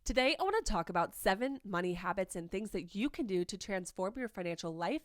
Today, I want to talk about 7 money habits and things that you can do to transform your financial life.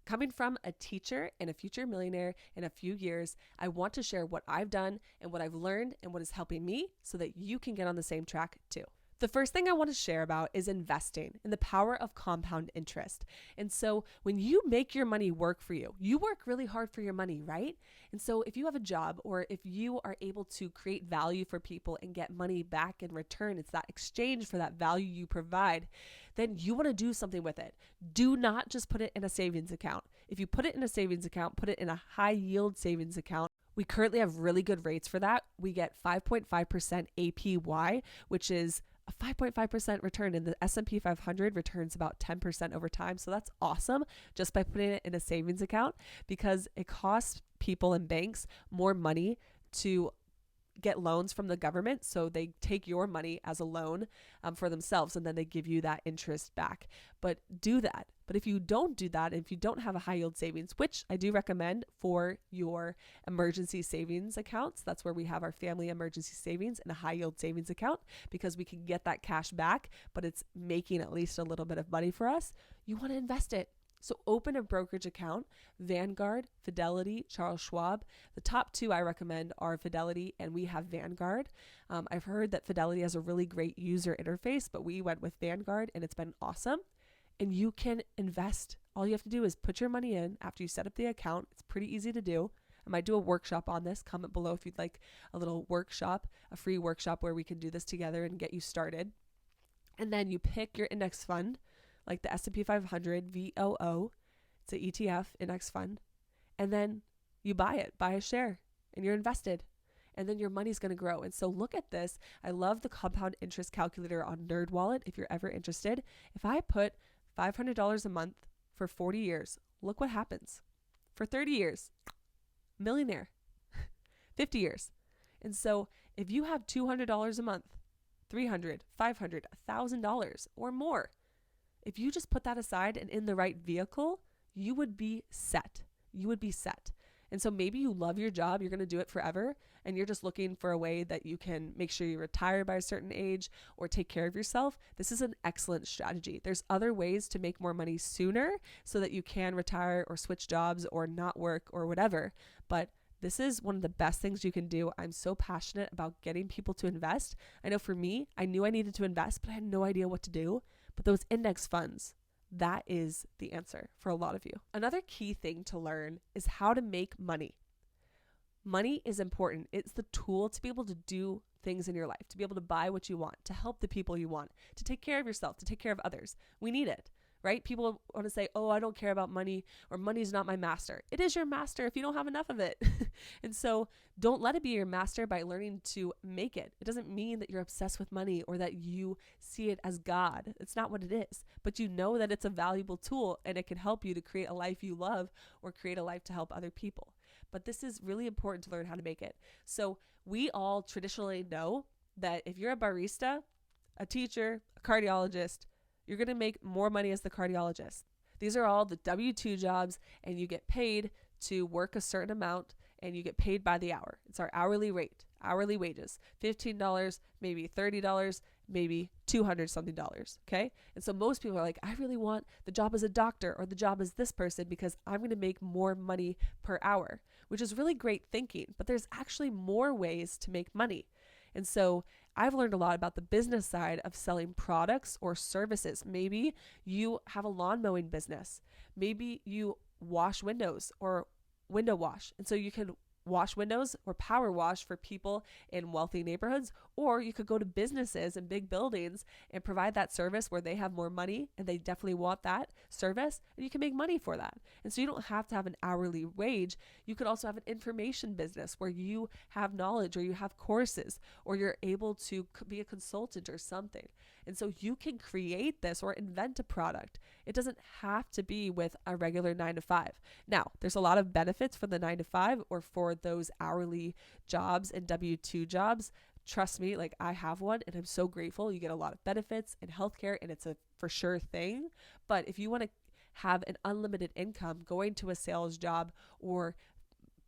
Coming from a teacher and a future millionaire in a few years, I want to share what I've done and what I've learned and what is helping me so that you can get on the same track too. The first thing I want to share about is investing and the power of compound interest. And so when you make your money work for you, you work really hard for your money, right? And so if you have a job or if you are able to create value for people and get money back in return, it's that exchange for that value you provide, then you want to do something with it. Do not just put it in a savings account. If you put it in a savings account, put it in a high yield savings account. We currently have really good rates for that. We get 5.5% APY, which is a 5.5% return, and the S&P 500 returns about 10% over time. So that's awesome just by putting it in a savings account, because it costs people and banks more money to get loans from the government. So they take your money as a loan for themselves, and then they give you that interest back. But do that. But if you don't do that, if you don't have a high yield savings, which I do recommend for your emergency savings accounts, that's where we have our family emergency savings and a high yield savings account, because we can get that cash back, but it's making at least a little bit of money for us. You want to invest it. So open a brokerage account, Vanguard, Fidelity, Charles Schwab. The top 2 I recommend are Fidelity, and we have Vanguard. I've heard that Fidelity has a really great user interface, but we went with Vanguard and it's been awesome. And you can invest. All you have to do is put your money in after you set up the account. It's pretty easy to do. I might do a workshop on this. Comment below if you'd like a little workshop, a free workshop where we can do this together and get you started. And then you pick your index fund, like the S&P 500 VOO. It's an ETF index fund. And then you buy a share, and you're invested. And then your money's going to grow. And so look at this. I love the compound interest calculator on NerdWallet if you're ever interested. If I put $500 a month for 40 years, look what happens. For 30 years, millionaire. 50 years. And so if you have $200 a month, $300, $500, $1,000 or more, if you just put that aside and in the right vehicle, you would be set. You would be set. And so maybe you love your job, you're going to do it forever, and you're just looking for a way that you can make sure you retire by a certain age or take care of yourself. This is an excellent strategy. There's other ways to make more money sooner so that you can retire or switch jobs or not work or whatever. But this is one of the best things you can do. I'm so passionate about getting people to invest. I know for me, I knew I needed to invest, but I had no idea what to do. But those index funds, that is the answer for a lot of you. Another key thing to learn is how to make money. Money is important. It's the tool to be able to do things in your life, to be able to buy what you want, to help the people you want, to take care of yourself, to take care of others. We need it, right? People want to say, oh, I don't care about money, or money's not my master. It is your master if you don't have enough of it. And so don't let it be your master by learning to make it. It doesn't mean that you're obsessed with money or that you see it as God. It's not what it is. But you know that it's a valuable tool and it can help you to create a life you love or create a life to help other people. But this is really important to learn how to make it. So we all traditionally know that if you're a barista, a teacher, a cardiologist, you're going to make more money as the cardiologist. These are all the W-2 jobs, and you get paid to work a certain amount, and you get paid by the hour. It's our hourly rate, hourly wages, $15, maybe $30, maybe $200 something dollars. Okay. And so most people are like, I really want the job as a doctor or the job as this person because I'm going to make more money per hour, which is really great thinking, but there's actually more ways to make money. And so I've learned a lot about the business side of selling products or services. Maybe you have a lawn mowing business. Maybe you wash windows or window wash. And so you can wash windows or power wash for people in wealthy neighborhoods, or you could go to businesses and big buildings and provide that service where they have more money and they definitely want that service, and you can make money for that. And so you don't have to have an hourly wage. You could also have an information business where you have knowledge or you have courses or you're able to be a consultant or something. And so you can create this or invent a product. It doesn't have to be with a regular 9-to-5. Now, there's a lot of benefits for the 9-to-5 or for those hourly jobs and W-2 jobs. Trust me, like I have one and I'm so grateful. You get a lot of benefits and healthcare, and it's a for sure thing. But if you want to have an unlimited income, going to a sales job or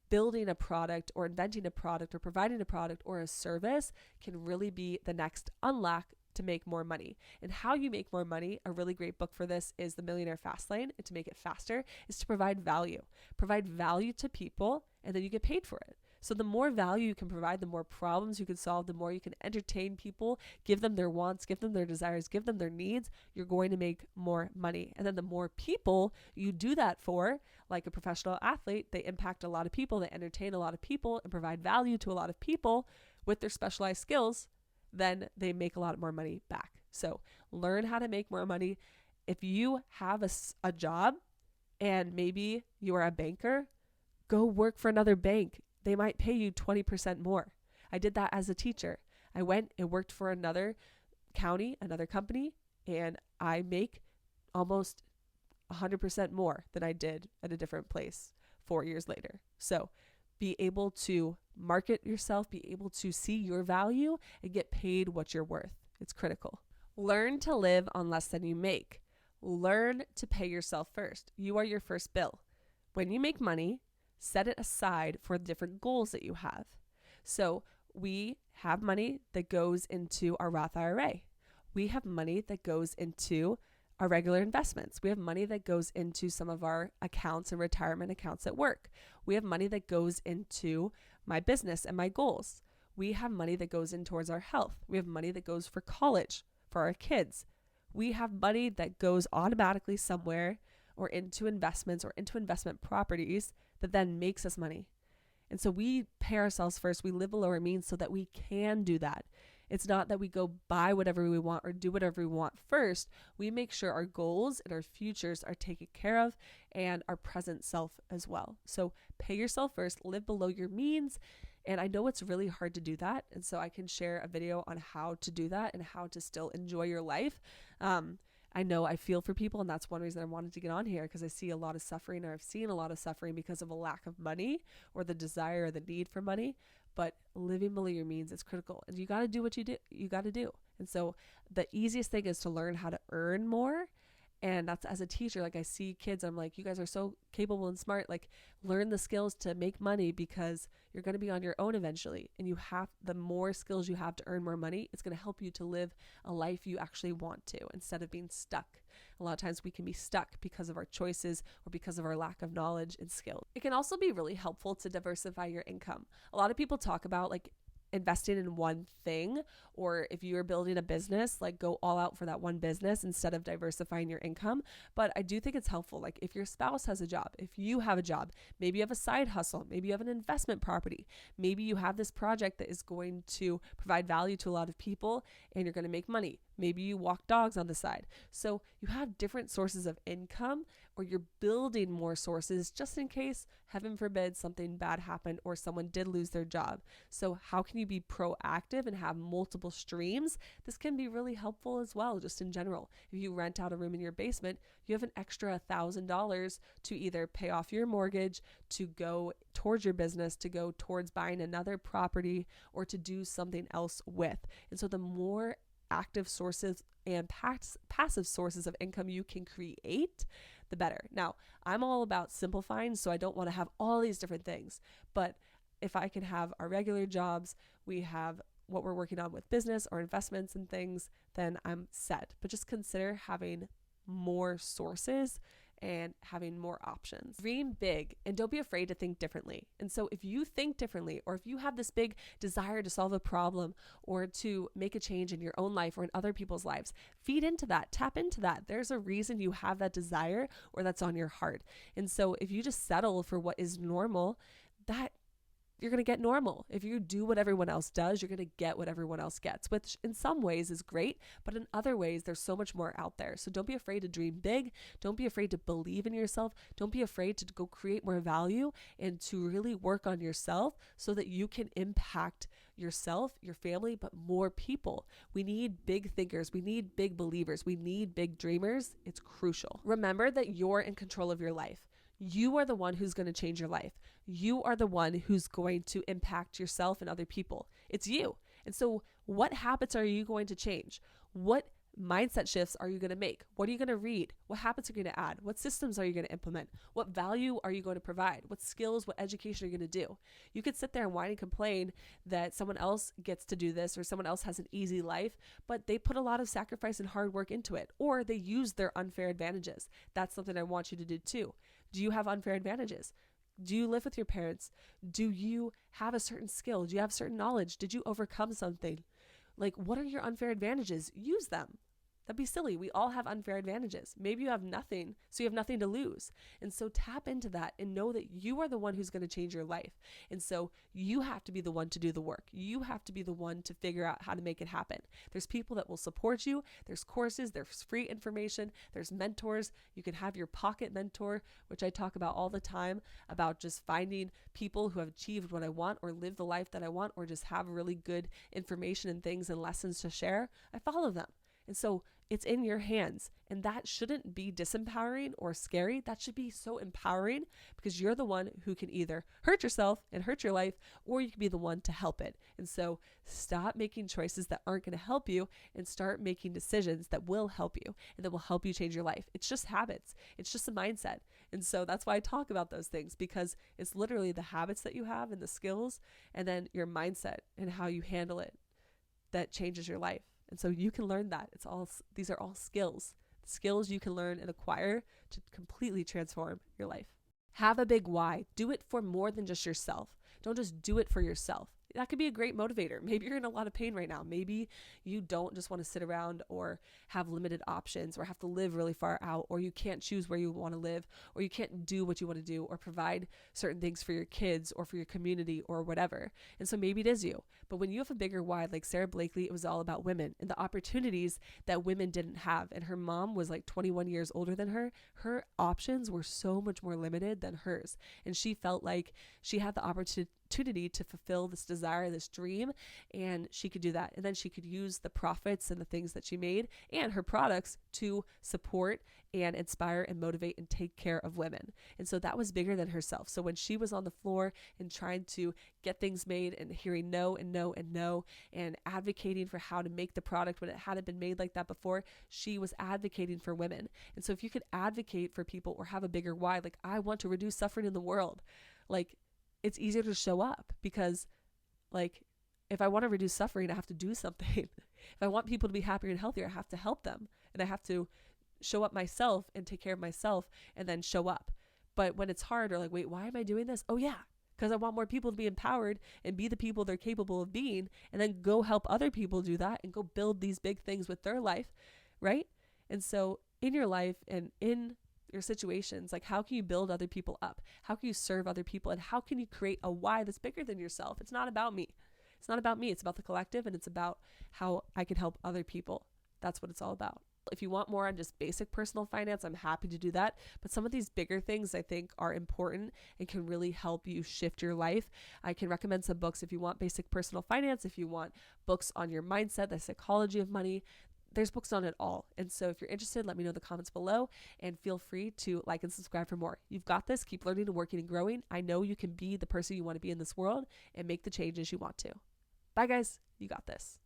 building a product or inventing a product or providing a product or a service can really be the next unlock to make more money. And how you make more money, a really great book for this is The Millionaire Fast Lane. And to make it faster is to provide value. Provide value to people, and then you get paid for it. So the more value you can provide, the more problems you can solve, the more you can entertain people, give them their wants, give them their desires, give them their needs, you're going to make more money. And then the more people you do that for, like a professional athlete, they impact a lot of people, they entertain a lot of people and provide value to a lot of people with their specialized skills, then they make a lot more money back. So learn how to make more money. If you have a job and maybe you are a banker, go work for another bank. They might pay you 20% more. I did that as a teacher. I went and worked for another county, another company, and I make almost 100% more than I did at a different place 4 years later. So be able to market yourself, be able to see your value and get paid what you're worth. It's critical. Learn to live on less than you make. Learn to pay yourself first. You are your first bill. When you make money, set it aside for different goals that you have. So we have money that goes into our Roth IRA. We have money that goes into our regular investments. We have money that goes into some of our accounts and retirement accounts at work. We have money that goes into my business and my goals. We have money that goes in towards our health. We have money that goes for college, for our kids. We have money that goes automatically somewhere or into investments or into investment properties that then makes us money. And so we pay ourselves first. We live below our means so that we can do that. It's not that we go buy whatever we want or do whatever we want first. We make sure our goals and our futures are taken care of and our present self as well. So pay yourself first, live below your means. And I know it's really hard to do that. And so I can share a video on how to do that and how to still enjoy your life. I know I feel for people, and that's one reason I wanted to get on here, because I see a lot of suffering, or I've seen a lot of suffering because of a lack of money or the desire or the need for money. But living below your means is critical, and you got to do what you got to do. And so the easiest thing is to learn how to earn more. And that's, as a teacher, like I see kids, I'm like, you guys are so capable and smart, like learn the skills to make money, because you're going to be on your own eventually. And the more skills you have to earn more money, it's going to help you to live a life you actually want to, instead of being stuck. A lot of times we can be stuck because of our choices or because of our lack of knowledge and skill. It can also be really helpful to diversify your income. A lot of people talk about like investing in one thing, or if you're building a business, like go all out for that one business instead of diversifying your income. But I do think it's helpful. Like if your spouse has a job, if you have a job, maybe you have a side hustle, maybe you have an investment property, maybe you have this project that is going to provide value to a lot of people and you're going to make money. Maybe you walk dogs on the side. So you have different sources of income, or you're building more sources just in case, heaven forbid, something bad happened or someone did lose their job. So how can you be proactive and have multiple streams? This can be really helpful as well, just in general. If you rent out a room in your basement, you have an extra $1,000 to either pay off your mortgage, to go towards your business, to go towards buying another property, or to do something else with. And so the more active sources and passive sources of income you can create, the better. Now, I'm all about simplifying, so I don't want to have all these different things. But if I can have our regular jobs, we have what we're working on with business or investments and things, then I'm set. But just consider having more sources and having more options. Dream big and don't be afraid to think differently. And so if you think differently, or if you have this big desire to solve a problem or to make a change in your own life or in other people's lives, feed into that, tap into that. There's a reason you have that desire or that's on your heart. And so if you just settle for what is normal, that you're going to get normal. If you do what everyone else does, you're going to get what everyone else gets, which in some ways is great, but in other ways, there's so much more out there. So don't be afraid to dream big. Don't be afraid to believe in yourself. Don't be afraid to go create more value and to really work on yourself so that you can impact yourself, your family, but more people. We need big thinkers. We need big believers. We need big dreamers. It's crucial. Remember that you're in control of your life. You are the one who's going to change your life. You are the one who's going to impact yourself and other people. It's you. And so what habits are you going to change? What mindset shifts are you going to make? What are you going to read? What habits are you going to add? What systems are you going to implement? What value are you going to provide? What skills, what education are you going to do? You could sit there and whine and complain that someone else gets to do this or someone else has an easy life, but they put a lot of sacrifice and hard work into it, or they use their unfair advantages. That's something I want you to do too. Do you have unfair advantages? Do you live with your parents? Do you have a certain skill? Do you have certain knowledge? Did you overcome something? Like, what are your unfair advantages? Use them. That'd be silly. We all have unfair advantages. Maybe you have nothing, so you have nothing to lose. And so tap into that and know that you are the one who's going to change your life. And so you have to be the one to do the work. You have to be the one to figure out how to make it happen. There's people that will support you. There's courses, there's free information, there's mentors. You can have your pocket mentor, which I talk about all the time, about just finding people who have achieved what I want or live the life that I want, or just have really good information and things and lessons to share. I follow them. And so it's in your hands, and that shouldn't be disempowering or scary. That should be so empowering, because you're the one who can either hurt yourself and hurt your life, or you can be the one to help it. And so stop making choices that aren't going to help you and start making decisions that will help you and that will help you change your life. It's just habits. It's just a mindset. And so that's why I talk about those things, because it's literally the habits that you have and the skills, and then your mindset and how you handle it that changes your life. And so you can learn that. These are all skills you can learn and acquire to completely transform your life. Have a big why. Do it for more than just yourself. Don't just do it for yourself. That could be a great motivator. Maybe you're in a lot of pain right now. Maybe you don't just want to sit around or have limited options or have to live really far out, or you can't choose where you want to live, or you can't do what you want to do or provide certain things for your kids or for your community or whatever. And so maybe it is you. But when you have a bigger why, like Sarah Blakely, it was all about women and the opportunities that women didn't have. And her mom was like 21 years older than her. Her options were so much more limited than hers. And she felt like she had the opportunity to fulfill this desire, this dream, and she could do that. And then she could use the profits and the things that she made and her products to support and inspire and motivate and take care of women. And so that was bigger than herself. So when she was on the floor and trying to get things made and hearing no and no and no and advocating for how to make the product when it hadn't been made like that before, she was advocating for women. And so if you could advocate for people or have a bigger why, like I want to reduce suffering in the world, like it's easier to show up, because like if I want to reduce suffering, I have to do something. If I want people to be happier and healthier, I have to help them, and I have to show up myself and take care of myself and then show up. But when it's hard, or like, wait, why am I doing this? Oh yeah, because I want more people to be empowered and be the people they're capable of being, and then go help other people do that and go build these big things with their life, right? And so in your life and in your situations, like how can you build other people up? How can you serve other people? And how can you create a why that's bigger than yourself? It's not about me. It's not about me. It's about the collective, and it's about how I can help other people. That's what it's all about. If you want more on just basic personal finance, I'm happy to do that. But some of these bigger things I think are important and can really help you shift your life. I can recommend some books if you want basic personal finance, if you want books on your mindset, the psychology of money. There's books on it all. And so if you're interested, let me know in the comments below, and feel free to like and subscribe for more. You've got this. Keep learning and working and growing. I know you can be the person you want to be in this world and make the changes you want to. Bye guys. You got this.